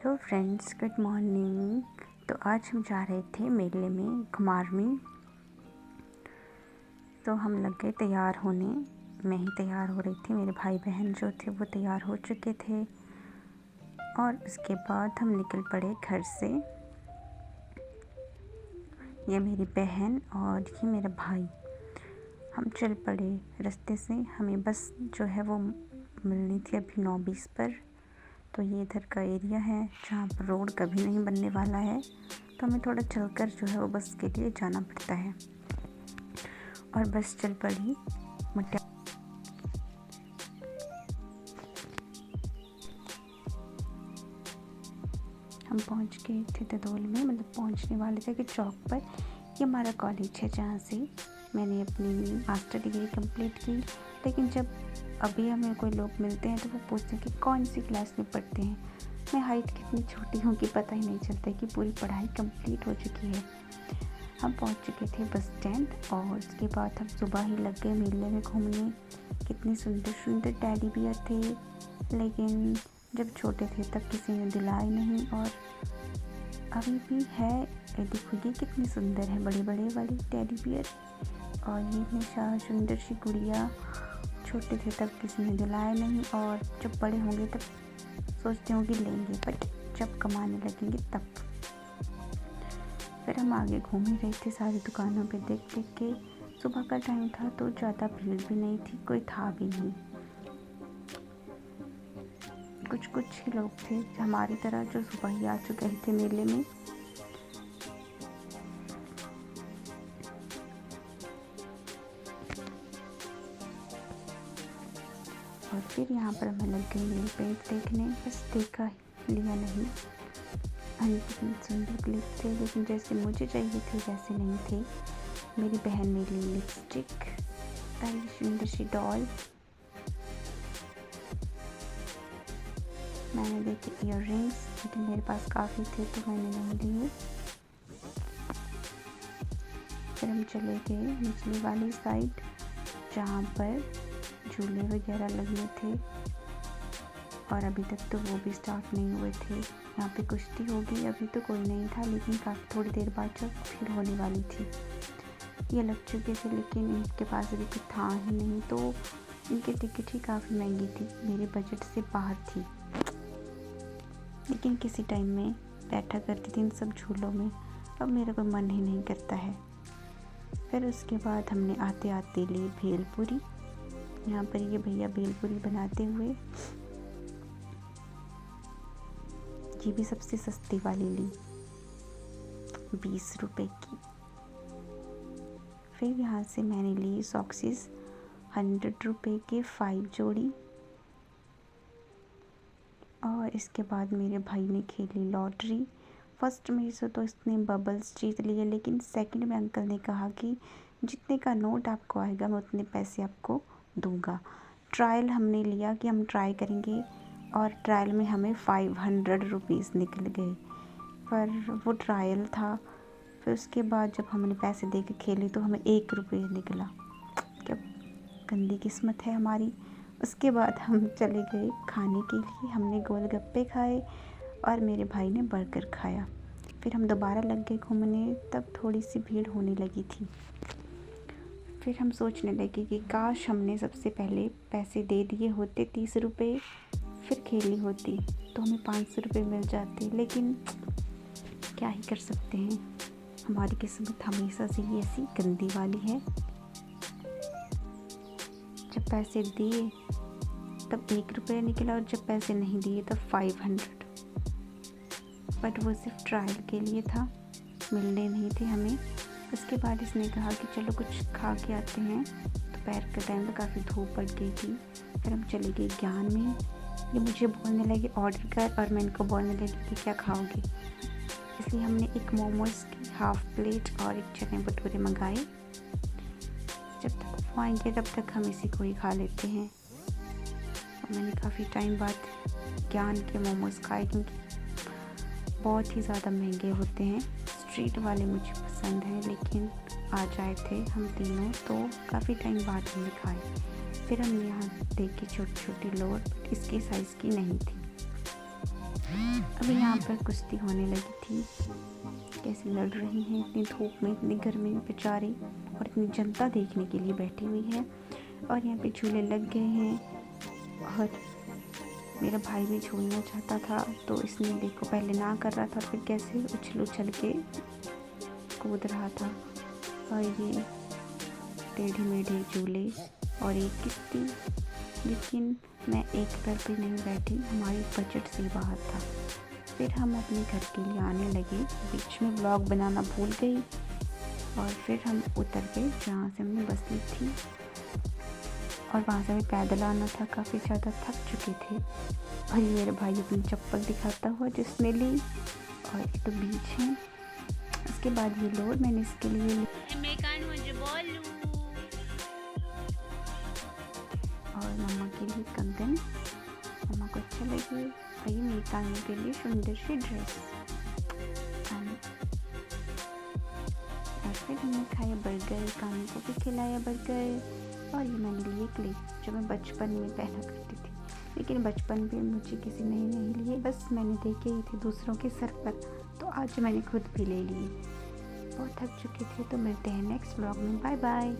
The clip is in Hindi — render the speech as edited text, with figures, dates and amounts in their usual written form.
Hello friends, good morning. तो आज हम जा रहे थे मेले में घुमारवीं। तो हम लग गए तैयार होने। मैं ही तैयार हो रही थी, मेरे भाई बहन जो थे वो तैयार हो चुके थे और उसके बाद हम निकल पड़े घर से। ये मेरी बहन और ये मेरा भाई। हम चल पड़े रास्ते से। हमें बस जो है वो मिलनी थी अभी 9:20 पर। तो ये इधर का एरिया है जहाँ पर रोड कभी नहीं बनने वाला है, तो हमें थोड़ा चलकर जो है वो बस के लिए जाना पड़ता है। और बस चल पड़ी मटिया। हम पहुँच गए थे ददोल में, मतलब पहुँचने वाले थे कि चौक पर। ये हमारा कॉलेज है जहाँ से मैंने अपनी मास्टर डिग्री कंप्लीट की। लेकिन जब अभी हमें कोई लोग मिलते हैं तो वो पूछते हैं कि कौन सी क्लास में पढ़ते हैं। मैं हाइट कितनी छोटी हूँ कि पता ही नहीं चलता कि पूरी पढ़ाई कंप्लीट हो चुकी है। हम पहुँच चुके थे बस स्टैंड और उसके बाद हम सुबह ही लग गए मेले में घूमने। कितने सुंदर सुंदर टेडी बियर थे, लेकिन जब छोटे थे तब किसी ने दिलाए नहीं। और अभी भी है, देखो ये कितनी सुंदर है, बड़े बड़े वाली टेडी बियर। और ये हमेशा सुंदर सी गुड़िया। छोटे थे तब किसी ने दिलाया नहीं, और जब बड़े होंगे तब सोचते होंगे लेंगे, बट जब कमाने लगेंगे तब। फिर हम आगे घूम ही रहे थे सारी दुकानों पे देख देख के। सुबह का टाइम था तो ज़्यादा भीड़ भी नहीं थी, कोई था भी नहीं। कुछ ही लोग थे हमारी तरह जो सुबह ही आ चुके थे मेले में। और फिर यहाँ पर हमें लग गई नेल पेंट देखने। बस देखा लिया नहीं। कितने सुंदर क्लिप थे, लेकिन जैसे मुझे चाहिए थे वैसे नहीं थे। मेरी बहन ने ली लिपस्टिक, सुंदर सी डॉल। मैंने देखे ईयर रिंग्स, लेकिन मेरे पास काफ़ी थे तो मैंने नहीं लिए। फिर हम चले गए निचली वाली साइड जहाँ पर झूले वगैरह लगे थे, और अभी तक तो वो भी स्टार्ट नहीं हुए थे। यहाँ पे कुश्ती होगी, अभी तो कोई नहीं था, लेकिन काफ़ी थोड़ी देर बाद जब भीड़ होने वाली थी। ये लग चुके थे लेकिन इनके पास अभी कुछ था ही नहीं, तो इनकी टिकट ही काफ़ी महंगी थी, मेरे बजट से बाहर थी। लेकिन किसी टाइम में बैठा करती थी इन सब झूलों में, अब मेरा कोई मन ही नहीं करता है। फिर उसके बाद हमने आते आते ली भेलपुरी। यहाँ पर ये भैया भेलपुरी बनाते हुए, ये भी सबसे सस्ती वाली ली, 20 रुपए की। फिर यहाँ से मैंने ली सॉक्सेस, 100 रुपए के 5 जोड़ी। और इसके बाद मेरे भाई ने खेली लॉटरी। फर्स्ट में से तो इसने बबल्स जीत लिए, लेकिन सेकंड में अंकल ने कहा कि जितने का नोट आपको आएगा मैं उतने पैसे आपको दूंगा। ट्रायल हमने लिया कि हम ट्राई करेंगे, और ट्रायल में हमें 500 रुपीज़ निकल गए, पर वो ट्रायल था। फिर उसके बाद जब हमने पैसे दे के खेले तो हमें 1 रुपये निकला। क्या गंदी किस्मत है हमारी। उसके बाद हम चले गए खाने के लिए। हमने गोलगप्पे खाए और मेरे भाई ने बर्गर खाया। फिर हम दोबारा लग गए घूमने, तब थोड़ी सी भीड़ होने लगी थी। फिर हम सोचने लगे कि काश हमने सबसे पहले पैसे दे दिए होते 30 रुपये, फिर खेली होती तो हमें 500 रुपये मिल जाते। लेकिन क्या ही कर सकते हैं, हमारी किस्मत हमेशा से ही ऐसी गंदी वाली है। जब पैसे दिए तब 1 रुपये निकला, और जब पैसे नहीं दिए तब 500। बट वो सिर्फ ट्रायल के लिए था, मिलने नहीं थे हमें। उसके बाद इसने कहा कि चलो कुछ खा के आते हैं। दोपहर के टाइम पे काफ़ी धूप पड़ गई थी। फिर हम चले गए ज्ञान में। ये मुझे बोलने लगे ऑर्डर कर, और मैं इनको बोलने लगी कि क्या खाओगे। इसलिए हमने एक मोमोज़ की हाफ प्लेट और एक चने भटूरे मंगाए। जब तक वो आएंगे तब तक हम इसी को ही खा लेते हैं। और मैंने काफ़ी टाइम बाद ज्ञान के मोमोज़ खाए, क्योंकि बहुत ही ज़्यादा महंगे होते हैं। स्ट्रीट वाले मुझे पसंद हैं, लेकिन आज आए थे हम तीनों तो काफ़ी टाइम बाद हमने खाए। फिर हमने यहाँ देखी छोटी छोटी लोअर, इसके साइज़ की नहीं थी। अभी यहाँ यहाँ पर कुश्ती होने लगी थी, कैसे लड़ रही हैं इतनी धूप में, इतनी गर्मी में बेचारी, और इतनी जनता देखने के लिए बैठी हुई है। और यहाँ पे झूले लग गए हैं और मेरा भाई भी झूलना चाहता था, तो इसने देखो पहले ना कर रहा था, फिर कैसे उछल उछल के कूद रहा था। और ये टेढ़े मेढ़े झूले और एक किश्ती, लेकिन मैं एक पर भी नहीं बैठी, हमारी बजट से बाहर था। फिर हम अपने घर के लिए आने लगे, बीच में व्लॉग बनाना भूल गई और फिर हम उतर गए जहाँ से हमने बस ली थी। और वहाँ से हमें पैदल आना था, काफ़ी ज़्यादा थक चुके थे। और ये मेरा भाई अपनी चप्पल दिखाता हुआ जिसने ली, और ये तो बीच है। उसके बाद ये लोड मैंने इसके लिए ली और मम्मा के लिए कंगन, मम्मा को अच्छा लगी। और ये मेरी कानों के लिए सुंदर सी ड्रेस। और फिर हमने खाया बर्गर, कानों को भी खिलाया बर्गर। और ये मैंने लिए क्लिप जो मैं बचपन में पहना करती थी, लेकिन बचपन में मुझे किसी ने नहीं लिए, बस मैंने देखे ही थे दूसरों के सर पर, तो आज मैंने खुद भी ले लिए। बहुत थक चुके थे, तो मिलते हैं नेक्स्ट व्लॉग में। Bye bye.